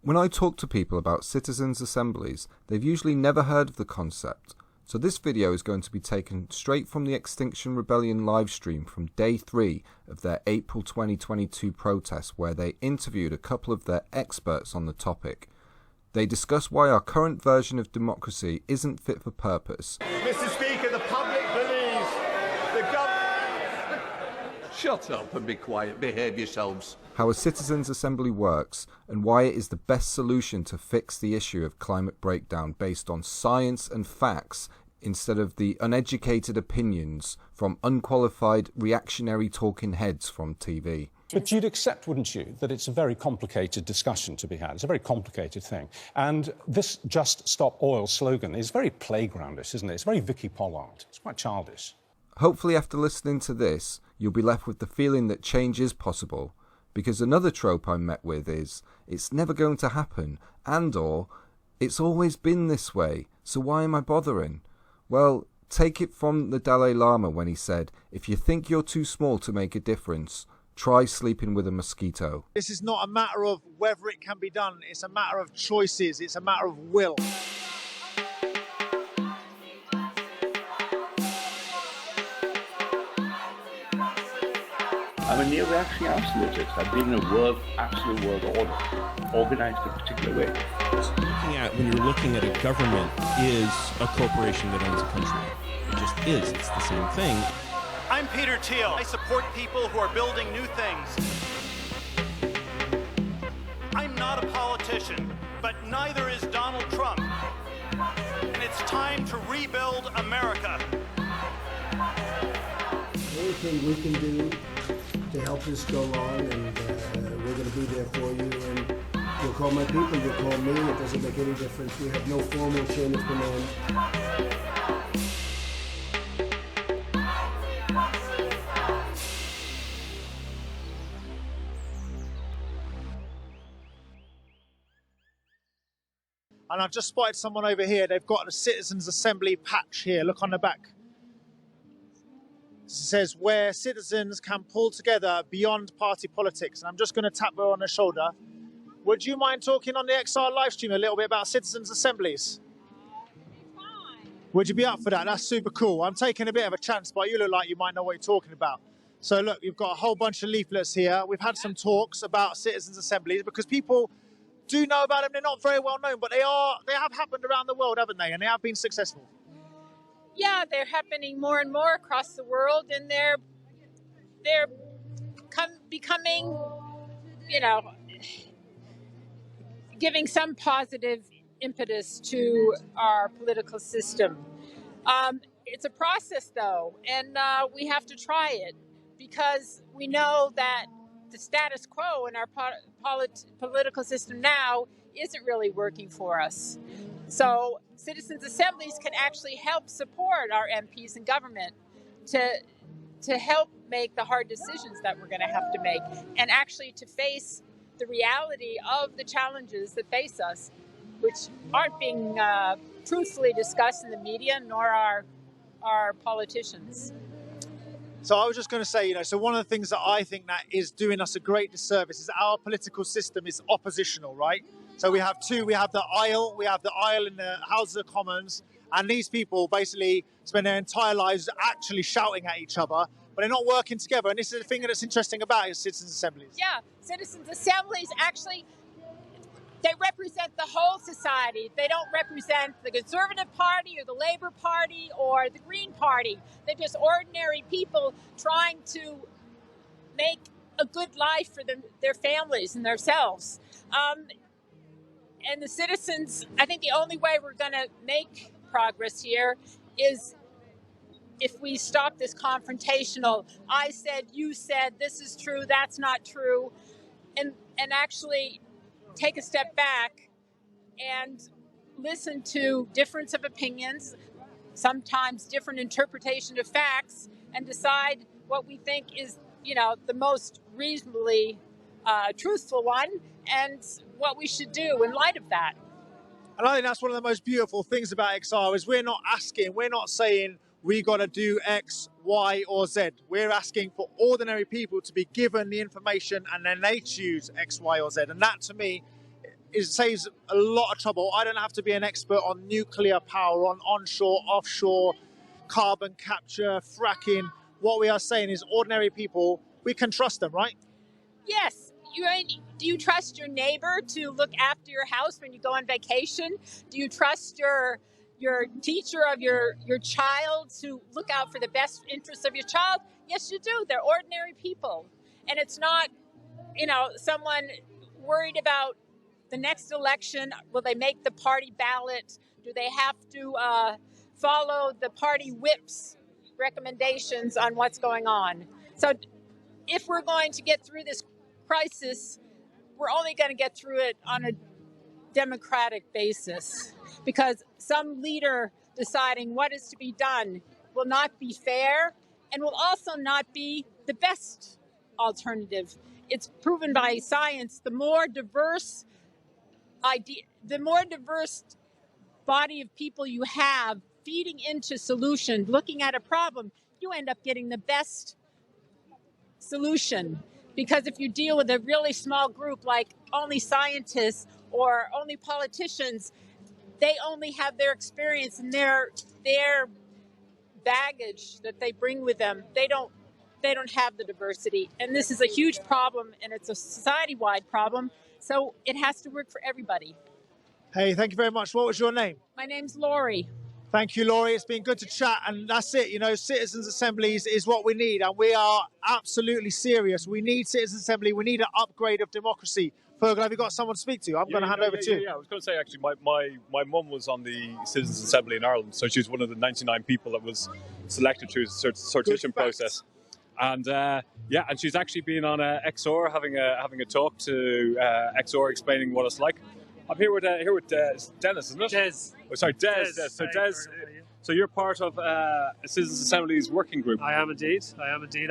When I talk to people about citizens' assemblies, they've usually never heard of the concept. So this video is going to be taken straight from the Extinction Rebellion livestream from day 3 of their April 2022 protest, where they interviewed a couple of their experts on the topic. They discuss why our current version of democracy isn't fit for purpose. Mr. Speaker, the public believes the government... Shut up and be quiet, behave yourselves. How a citizens' assembly works, and why it is the best solution to fix the issue of climate breakdown based on science and facts instead of the uneducated opinions from unqualified reactionary talking heads from TV. But you'd accept, wouldn't you, that it's a very complicated discussion to be had. It's a very complicated thing. And this Just Stop Oil slogan is very playgroundish, isn't it? It's very Vicky Pollard. It's quite childish. Hopefully after listening to this, you'll be left with the feeling that change is possible. Because another trope I'm met with is, it's never going to happen, and/or, it's always been this way, so why am I bothering? Well, take it from the Dalai Lama when he said, if you think you're too small to make a difference, try sleeping with a mosquito. This is not a matter of whether it can be done, it's a matter of choices, it's a matter of will. I'm a neo-reactionary absolutist. I believe in a absolute world order, organised in a particular way. When you're looking at a government is a corporation that owns a country. It just is. It's the same thing. I'm Peter Thiel. I support people who are building new things. I'm not a politician, but neither is Donald Trump. And it's time to rebuild America. Anything we can do to help this go along, and we're going to be there for you. And you'll call my people, you'll call me. It doesn't make any difference. We have no formal chain of command. And I've just spotted someone over here. They've got a Citizens Assembly patch here. Look on the back. It says where citizens can pull together beyond party politics. And I'm just going to tap her on the shoulder. Would you mind talking on the XR livestream a little bit about Citizens Assemblies? Fine. Would you be up for that? That's super cool. I'm taking a bit of a chance, but you look like you might know what you're talking about. So look, you've got a whole bunch of leaflets here. We've had some talks about Citizens Assemblies because people do know about them. They're not very well known, but they have happened around the world, haven't they? And they have been successful. Yeah, they're happening more and more across the world, and they're becoming, you know, giving some positive impetus to our political system. It's a process, though, and we have to try it because we know that the status quo in our political system now isn't really working for us. So citizens' assemblies can actually help support our MPs and government to help make the hard decisions that we're going to have to make, and actually to face the reality of the challenges that face us, which aren't being truthfully discussed in the media, nor are our politicians. So I was just going to say, so one of the things that I think that is doing us a great disservice is our political system is oppositional, right? So we have two. We have the aisle in the Houses of Commons, and these people basically spend their entire lives actually shouting at each other, but they're not working together. And this is the thing that's interesting about it, citizens' assemblies. Yeah, citizens' assemblies actually, they represent the whole society. They don't represent the Conservative Party or the Labour Party or the Green Party. They're just ordinary people trying to make a good life for their families and themselves. And the citizens, I think the only way we're going to make progress here is if we stop this confrontational, I said, you said, this is true, that's not true, and actually take a step back and listen to difference of opinions, sometimes different interpretation of facts, and decide what we think is, the most reasonably truthful one, and what we should do in light of that. And I think that's one of the most beautiful things about XR is we're not saying we got to do X, Y, or Z. We're asking for ordinary people to be given the information and then they choose X, Y, or Z. And that to me it saves a lot of trouble. I don't have to be an expert on nuclear power, on onshore, offshore, carbon capture, fracking. What we are saying is ordinary people, we can trust them, right? Yes. Do you trust your neighbor to look after your house when you go on vacation? Do you trust your teacher of your child to look out for the best interests of your child? Yes, you do. They're ordinary people. And it's not, someone worried about the next election. Will they make the party ballot? Do they have to follow the party whip's recommendations on what's going on? So if we're going to get through this crisis, we're only going to get through it on a democratic basis, because some leader deciding what is to be done will not be fair and will also not be the best alternative. It's proven by science, the more diverse body of people you have feeding into solutions, looking at a problem, you end up getting the best solution. Because if you deal with a really small group, like only scientists or only politicians, they only have their experience and their baggage that they bring with them. They don't have the diversity. And this is a huge problem, and it's a society-wide problem. So it has to work for everybody. Hey, thank you very much. What was your name? My name's Laurie. Thank you, Laurie. It's been good to chat, and that's it. Citizens Assemblies is what we need, and we are absolutely serious. We need Citizens Assembly. We need an upgrade of democracy. Fergal, have you got someone to speak to? I'm going to hand over to you. Yeah, I was going to say, actually, my mum was on the Citizens Assembly in Ireland, so she was one of the 99 people that was selected through the sortition process. And and she's actually been on XOR having a talk to XOR explaining what it's like. I'm here with Dennis, isn't it? Des. Oh, sorry, Des. So Des, so you're part of Citizens Assemblies working group. I am indeed.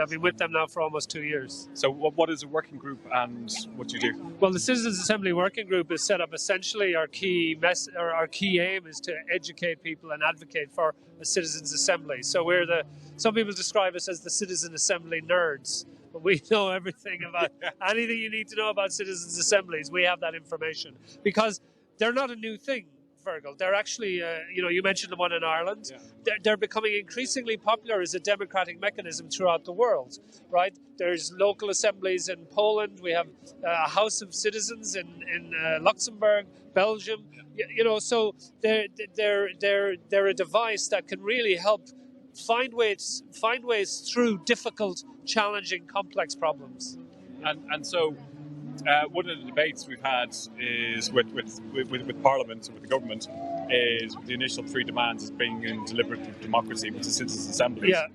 I've been with them now for almost 2 years. So what is a working group and what do you do? Well, the Citizens Assembly working group is set up essentially. Our key aim is to educate people and advocate for a Citizens Assembly. So some people describe us as the Citizen Assembly nerds. But we know everything about anything you need to know about Citizens Assemblies. We have that information because they're not a new thing, Fergal. They're actually, you mentioned the one in Ireland. Yeah. They're becoming increasingly popular as a democratic mechanism throughout the world, right? There's local assemblies in Poland. We have a House of Citizens in Luxembourg, Belgium. So they're a device that can really help find ways through difficult, challenging, complex problems. And so one of the debates we've had is with Parliament and with the government is the initial 3 demands is bringing in deliberative democracy with the Citizens Assemblies. Yeah.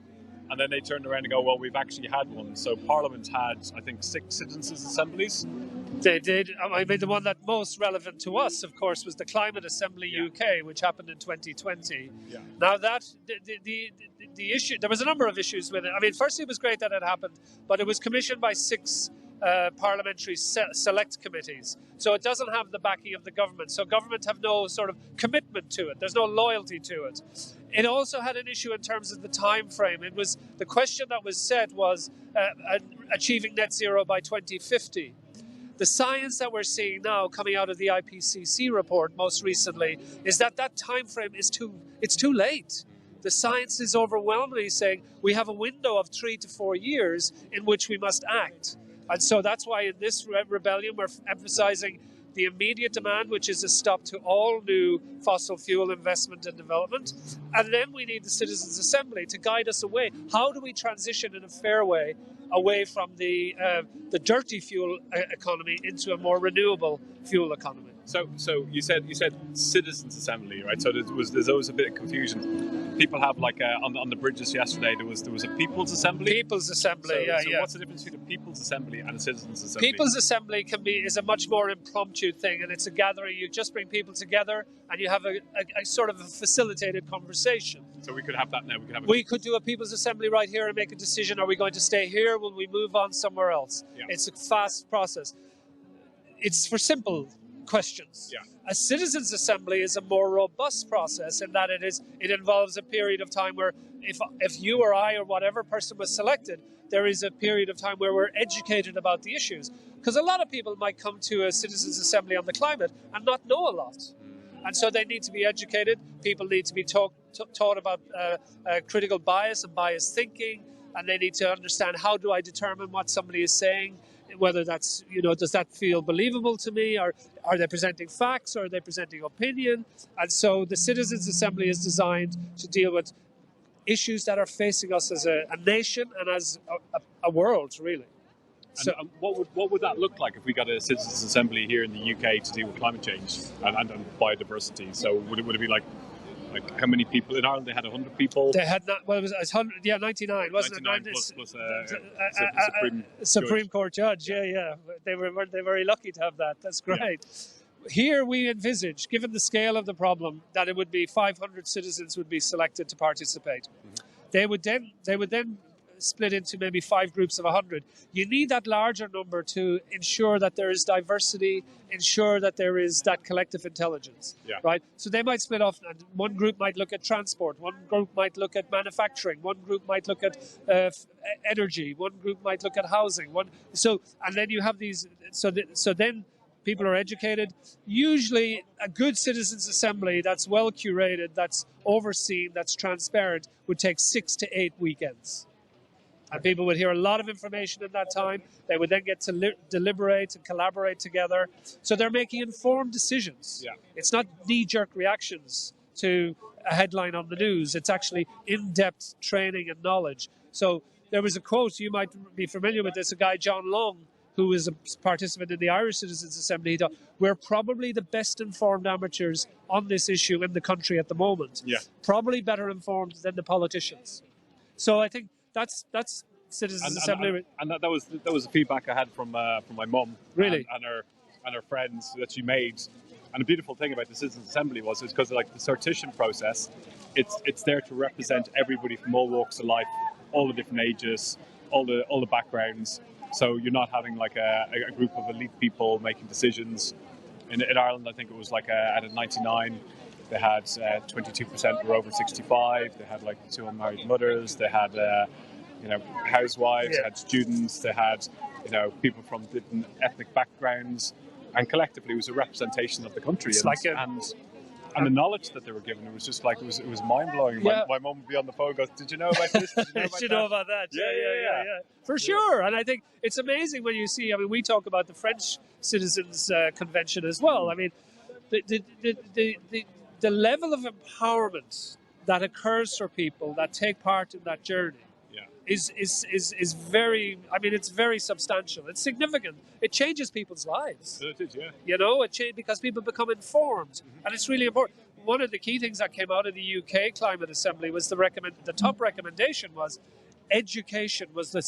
And then they turned around and go, well, we've actually had one. So Parliament had, I think, 6 Citizens Assemblies. They did. I mean, the one that most relevant to us, of course, was the Climate Assembly UK, which happened in 2020. Yeah. Now that the issue, there was a number of issues with it. I mean, firstly, it was great that it happened, but it was commissioned by 6 parliamentary select committees. So it doesn't have the backing of the government. So government have no sort of commitment to it. There's no loyalty to it. It also had an issue in terms of the time frame. It was the question that was set was achieving net zero by 2050. The science that we're seeing now coming out of the IPCC report most recently is that time frame is it's too late. The science is overwhelmingly saying we have a window of 3 to 4 years in which we must act. And so that's why in this rebellion we're emphasizing the immediate demand, which is a stop to all new fossil fuel investment and development. And then we need the Citizens Assembly to guide us away. How do we transition in a fair way away from the dirty fuel economy into a more renewable fuel economy? So you said Citizens Assembly, right? So there's always a bit of confusion. People have on the bridges yesterday there was a People's Assembly. People's Assembly, so what's the difference between a People's Assembly and a Citizens Assembly? People's Assembly is a much more impromptu thing, and it's a gathering. You just bring people together and you have a sort of a facilitated conversation. So we could have that now. We could do a People's Assembly right here and make a decision. Are we going to stay here? Will we move on somewhere else? Yeah. It's a fast process. It's for simple questions. Yeah. A Citizens Assembly is a more robust process in that it involves a period of time where if you or I or whatever person was selected, there is a period of time where we're educated about the issues. because a lot of people might come to a citizens' assembly on the climate and not know a lot. And so they need to be educated. People need to be taught about critical bias and biased thinking, and they need to understand, how do I determine what somebody is saying, whether that's, does that feel believable to me, or are they presenting facts, or are they presenting opinion? And so the Citizens Assembly is designed to deal with issues that are facing us as a nation and as a world, really. So, what would that look like if we got a Citizens Assembly here in the UK to deal with climate change and biodiversity? So would it be like how many people in Ireland? They had 100 people. They had not. Well, it was 100. Yeah, 99, wasn't it? 99 plus Supreme Court judge. Yeah. Weren't they very lucky to have that? That's great. Yeah. Here we envisage, given the scale of the problem, that it would be 500 citizens would be selected to participate. Mm-hmm. They would then split into maybe 5 groups of 100. You need that larger number to ensure that there is diversity, ensure that there is that collective intelligence, right? So they might split off, and one group might look at transport, one group might look at manufacturing, one group might look at energy, one group might look at housing. And then you have these, so then people are educated. Usually a good citizens' assembly that's well curated, that's overseen, that's transparent, would take 6 to 8 weekends. And people would hear a lot of information in that time. They would then get to deliberate and collaborate together. So they're making informed decisions. Yeah. It's not knee-jerk reactions to a headline on the news. It's actually in-depth training and knowledge. So there was a quote, you might be familiar with this, a guy, John Long, who was a participant in the Irish Citizens Assembly. He thought, we're probably the best informed amateurs on this issue in the country at the moment. Yeah. Probably better informed than the politicians. So I think that's Citizens Assembly, and that was the feedback I had from my mum, really, and her friends that she made. And the beautiful thing about the Citizens Assembly was because of like the sortition process, it's there to represent everybody from all walks of life, all the different ages, all the backgrounds. So you're not having like a group of elite people making decisions. In Ireland, I think it was like out of 99. They had 22% were over 65. They had like 2 unmarried mothers. They had housewives. They had students. They had people from different ethnic backgrounds, and collectively it was a representation of the country. And the knowledge that they were given, it was just like it was mind blowing. Yeah. My mum would be on the phone and goes, "Did you know about this? Did you know about that?" Yeah. For sure. And I think it's amazing when you see. I mean, we talk about the French Citizens Convention as well. I mean, the level of empowerment that occurs for people that take part in that journey is very, I mean, it's very substantial. It's significant. It changes people's lives. It is, yeah. It changes because people become informed, and it's really important. One of the key things that came out of the UK Climate Assembly was the top recommendation was education was the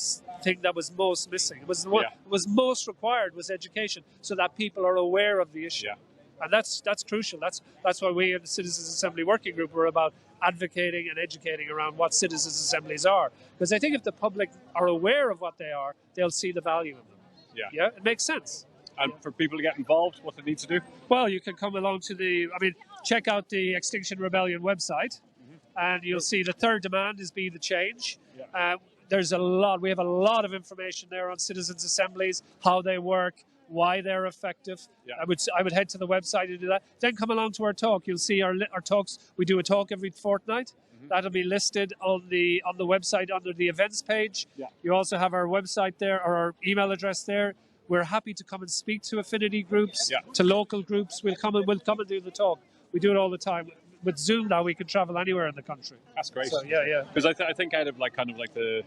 thing that was most missing. It was what was most required was education, so that people are aware of the issue. Yeah. And that's crucial. That's why we in the Citizens Assembly Working Group were about advocating and educating around what citizens' assemblies are. Because I think if the public are aware of what they are, they'll see the value of them. Yeah, it makes sense. And for people to get involved, what they need to do? Well, you can come along to check out the Extinction Rebellion website, and you'll see the third demand is Be the Change. Yeah. We have a lot of information there on citizens' assemblies, how they work, why they're effective. Yeah. I would head to the website and do that. Then come along to our talk. You'll see our talks. We do a talk every fortnight. That'll be listed on the website under the events page. Yeah. You also have our website there, or our email address there. We're happy to come and speak to affinity groups, to local groups. We'll come and do the talk. We do it all the time. With Zoom now, we can travel anywhere in the country. That's great. So, yeah. Because I think out of the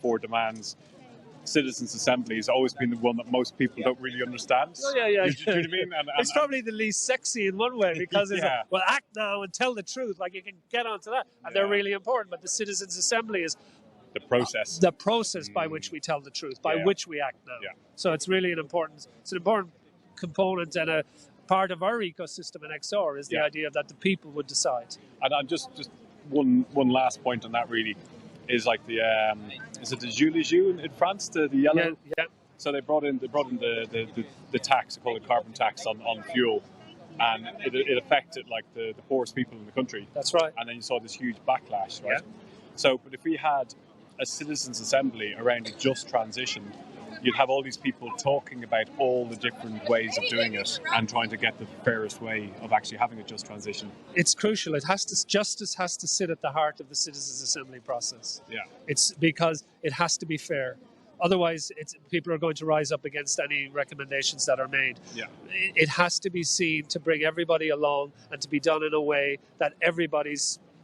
4 demands, Citizens Assembly has always been the one that most people don't really understand. Oh, yeah. Do you know what I mean? It's probably the least sexy in one way, because it's like, well, act now and tell the truth. Like, you can get onto that, and they're really important. But the Citizens Assembly is the process. The process by which we tell the truth, by which we act now. Yeah. So it's really an important component, and a part of our ecosystem in XR is the idea that the people would decide. And I'm just one last point on that really. Is like the is it the Gilets jaunes in France, the yellow? Yeah. So they brought in the tax, they call it carbon tax on fuel, and it affected like the poorest people in the country. That's right. And then you saw this huge backlash, right? Yeah. So, but if we had a citizens' assembly around a just transition, you'd have all these people talking about all the different ways of doing it and trying to get the fairest way of actually having a just transition. It's crucial. Justice has to sit at the heart of the Citizens Assembly process. Yeah. It's because it has to be fair. Otherwise, people are going to rise up against any recommendations that are made. Yeah. It has to be seen to bring everybody along and to be done in a way that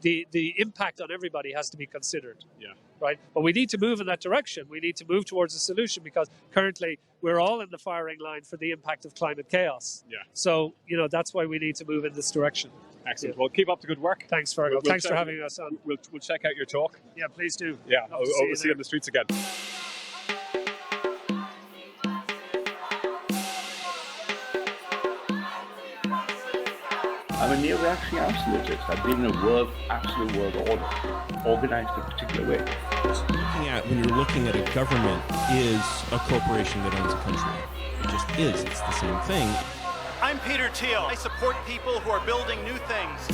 the impact on everybody has to be considered. Yeah. Right? But we need to move in that direction. We need to move towards a solution because currently we're all in the firing line for the impact of climate chaos. Yeah. So, that's why we need to move in this direction. Excellent. Well, keep up the good work. Thanks, Fergal. Thanks for having us on. We'll check out your talk. Yeah, please do. Yeah, we'll see you in the streets again. I'm a neo-reactionary absolutist. I believe in a absolute world order, organized in a particular way. When you're looking at a government is a corporation that owns a country. It just is. It's the same thing. I'm Peter Thiel. I support people who are building new things.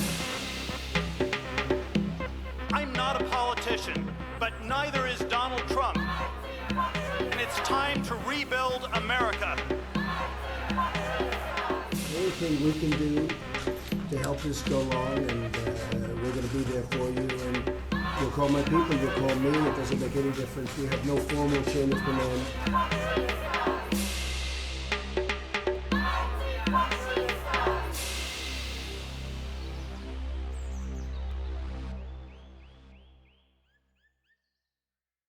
I'm not a politician, but neither is Donald Trump. And it's time to rebuild America. Anything we can do to help this go along, and we're going to be there for you. And you'll call my people, you'll call me. It doesn't make any difference. We have no formal chain of command.